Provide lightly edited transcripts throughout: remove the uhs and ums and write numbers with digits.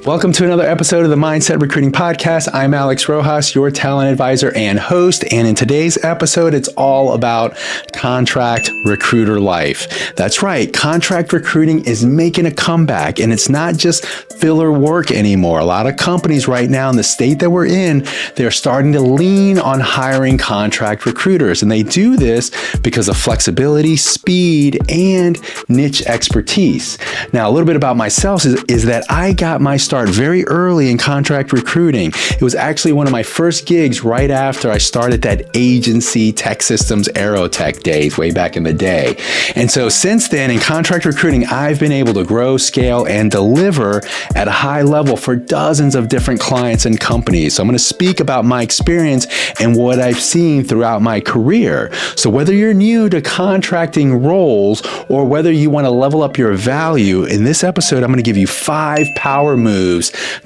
Welcome to another episode of the Mindset Recruiting Podcast. I'm Alex Rojas, your talent advisor and host. And in today's episode, it's all about contract recruiter life. That's right. Contract recruiting is making a comeback, and it's not just filler work anymore. A lot of companies right now in the state that we're in, they're starting to lean on hiring contract recruiters. And they do this because of flexibility, speed, and niche expertise. Now, a little bit about myself is that I got my start very early in contract recruiting. It was actually one of my first gigs right after I started that agency tech systems Aerotech days way back in the day. And so since then in contract recruiting, I've been able to grow, scale, and deliver at a high level for dozens of different clients and companies. So I'm going to speak about my experience and what I've seen throughout my career. So whether you're new to contracting roles or whether you want to level up your value, in this episode, I'm going to give you 5 power moves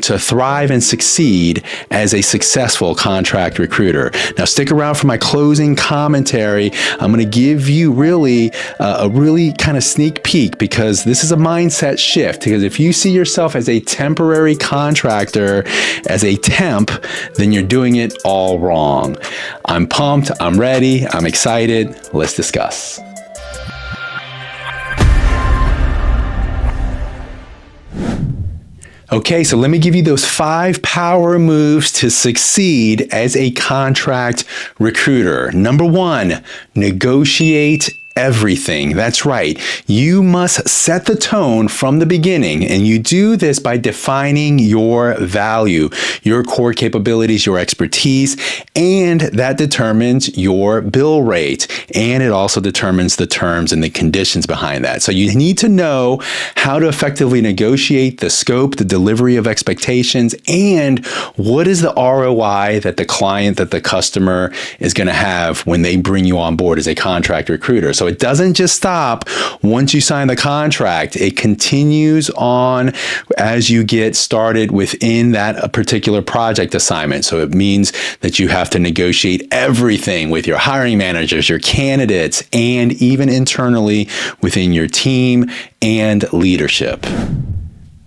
to thrive and succeed as a successful contract recruiter. Now, stick around for my closing commentary. I'm going to give you a really kind of sneak peek because this is a mindset shift. Because if you see yourself as a temporary contractor, as a temp, then you're doing it all wrong. I'm pumped. I'm ready. I'm excited. Let's discuss. Okay, so let me give you those 5 power moves to succeed as a contract recruiter. Number 1, negotiate everything. That's right. You must set the tone from the beginning, and you do this by defining your value, your core capabilities, your expertise, and that determines your bill rate, and it also determines the terms and the conditions behind that. So you need to know how to effectively negotiate the scope, the delivery of expectations, and what is the ROI that the client, that the customer is going to have when they bring you on board as a contract recruiter. So it doesn't just stop once you sign the contract. It continues on as you get started within that particular project assignment. So it means that you have to negotiate everything with your hiring managers, your candidates, and even internally within your team and leadership.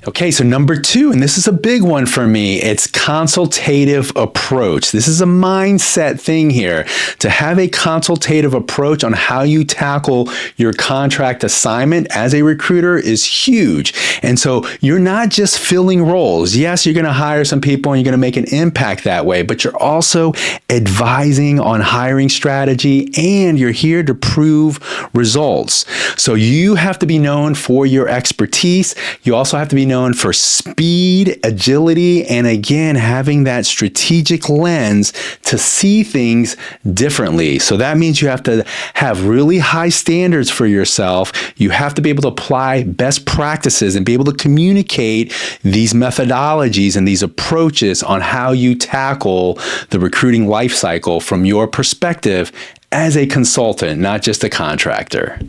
Okay, so number 2, and this is a big one for me, it's consultative approach. This is a mindset thing here. To have a consultative approach on how you tackle your contract assignment as a recruiter is huge. And so you're not just filling roles. Yes, you're going to hire some people and you're going to make an impact that way, but you're also advising on hiring strategy and you're here to prove results. So you have to be known for your expertise. You also have to be known for speed, agility, and again, having that strategic lens to see things differently. So that means you have to have really high standards for yourself. You have to be able to apply best practices and be able to communicate these methodologies and these approaches on how you tackle the recruiting life cycle from your perspective as a consultant, not just a contractor.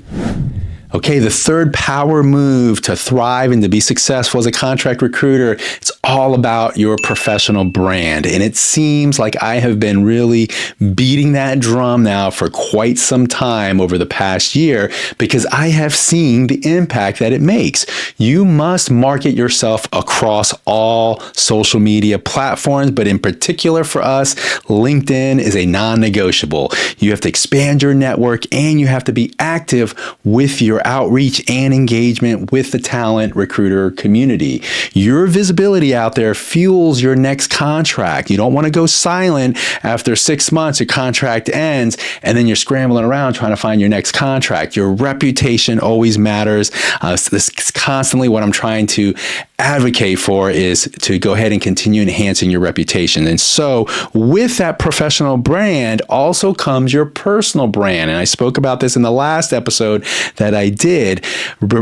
Okay, the 3rd power move to thrive and to be successful as a contract recruiter, it's all about your professional brand. And it seems like I have been really beating that drum now for quite some time over the past year because I have seen the impact that it makes. You must market yourself across all social media platforms, but in particular for us, LinkedIn is a non-negotiable. You have to expand your network and you have to be active with your outreach and engagement with the talent recruiter community. Your visibility out there fuels your next contract. You don't want to go silent after 6 months, your contract ends, and then you're scrambling around trying to find your next contract. Your reputation always matters. This is constantly what I'm trying to advocate for is to go ahead and continue enhancing your reputation. And so with that professional brand also comes your personal brand. And I spoke about this in the last episode that I did.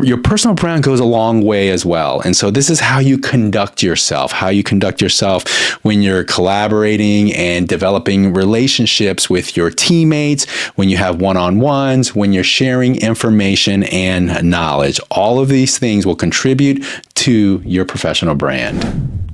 Your personal brand goes a long way as well. And so this is how you conduct yourself, when you're collaborating and developing relationships with your teammates, when you have one-on-ones, when you're sharing information and knowledge. All of these things will contribute to your professional brand.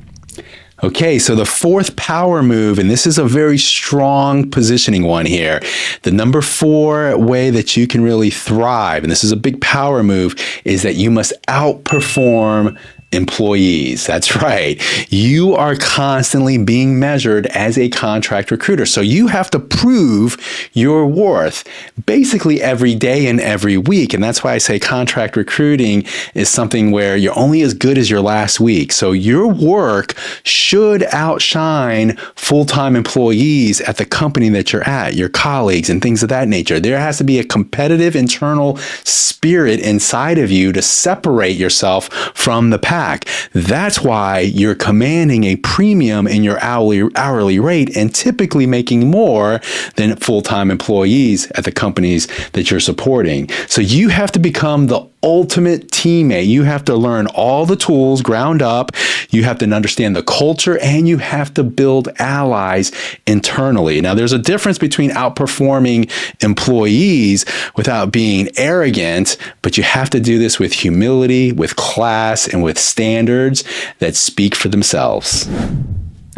Okay, so the 4th power move, and this is a very strong positioning one here. The number 4 way that you can really thrive, and this is a big power move, is that you must outperform employees. That's right. You are constantly being measured as a contract recruiter. So you have to prove your worth basically every day and every week. And that's why I say contract recruiting is something where you're only as good as your last week. So your work should outshine full-time employees at the company that you're at, your colleagues and things of that nature. There has to be a competitive internal spirit inside of you to separate yourself from the pack. That's why you're commanding a premium in your hourly rate and typically making more than full-time employees at the companies that you're supporting. So you have to become the ultimate teammate. You have to learn all the tools ground up. You have to understand the culture, and you have to build allies internally. Now, there's a difference between outperforming employees without being arrogant, but you have to do this with humility, with class, and with standards that speak for themselves.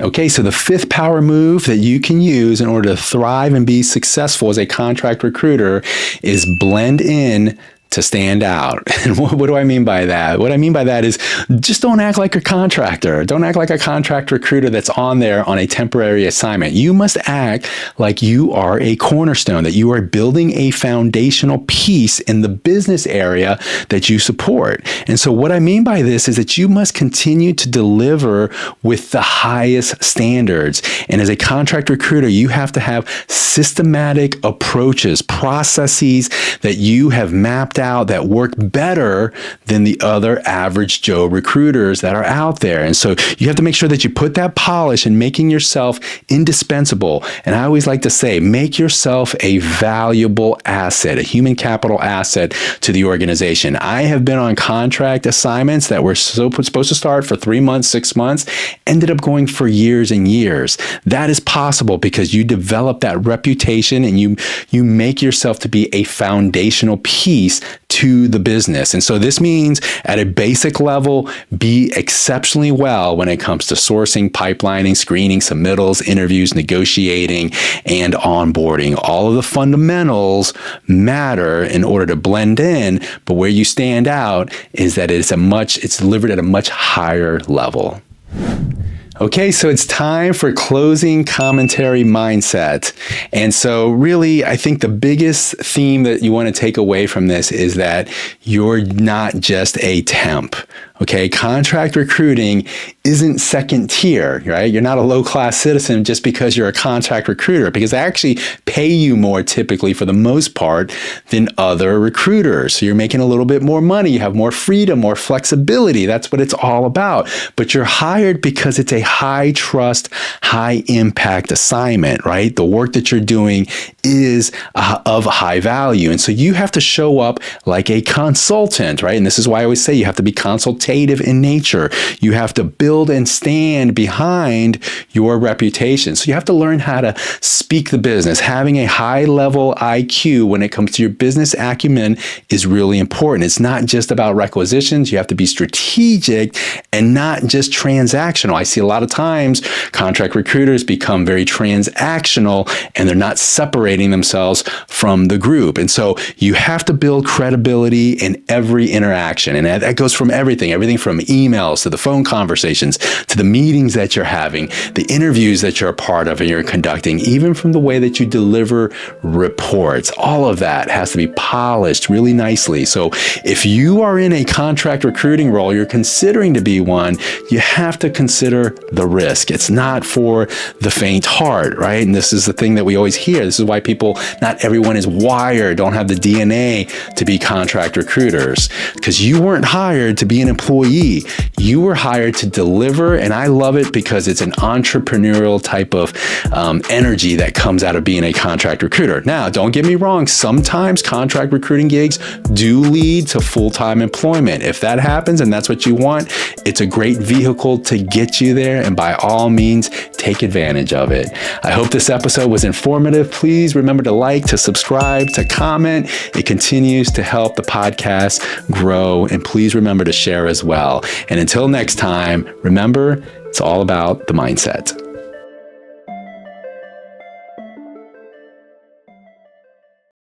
Okay, so the fifth power move that you can use in order to thrive and be successful as a contract recruiter is blend in to stand out. And what do I mean by that? What I mean by that is just don't act like a contractor. Don't act like a contract recruiter that's on there on a temporary assignment. You must act like you are a cornerstone, that you are building a foundational piece in the business area that you support. And so what I mean by this is that you must continue to deliver with the highest standards. And as a contract recruiter, you have to have systematic approaches, processes that you have mapped out that work better than the other average Joe recruiters that are out there. And so you have to make sure that you put that polish in making yourself indispensable. And I always like to say, make yourself a valuable asset, a human capital asset to the organization. I have been on contract assignments that were supposed to start for 3 months, 6 months, ended up going for years and years. That is possible because you develop that reputation and you make yourself to be a foundational piece to the business. And so this means at a basic level, be exceptionally well when it comes to sourcing, pipelining, screening, submittals, interviews, negotiating, and onboarding. All of the fundamentals matter in order to blend in, but where you stand out is that it's delivered at a much higher level. Okay, so it's time for closing commentary mindset. And so really, I think the biggest theme that you want to take away from this is that you're not just a temp. Okay, contract recruiting isn't second tier, right? You're not a low-class citizen just because you're a contract recruiter, because they actually pay you more typically for the most part than other recruiters. So you're making a little bit more money, you have more freedom, more flexibility. That's what it's all about. But you're hired because it's a high trust, high impact assignment, right? The work that you're doing is of high value. And so you have to show up like a consultant, right? And this is why I always say you have to be consultative in nature. You have to build and stand behind your reputation. So you have to learn how to speak the business. Having a high level IQ when it comes to your business acumen is really important. It's not just about requisitions. You have to be strategic and not just transactional. I see a lot of times contract recruiters become very transactional and they're not separating themselves from the group. And so you have to build credibility in every interaction. And that goes from everything from emails to the phone conversations to the meetings that you're having, the interviews that you're a part of and you're conducting, even from the way that you deliver reports. All of that has to be polished really nicely. So if you are in a contract recruiting role, you're considering to be one, you have to consider the risk. It's not for the faint heart, right? And this is the thing that we always hear. This is why not everyone is wired, don't have the DNA to be contract recruiters, because you weren't hired to be an employee. You were hired to deliver, and I love it because it's an entrepreneurial type of energy that comes out of being a contract recruiter. Now, don't get me wrong, sometimes contract recruiting gigs do lead to full-time employment. If that happens and that's what you want, it's a great vehicle to get you there, and by all means, take advantage of it. I hope this episode was informative. Please remember to like, to subscribe, to comment. It continues to help the podcast grow, and please remember to share as well. And until next time, remember, it's all about the mindset.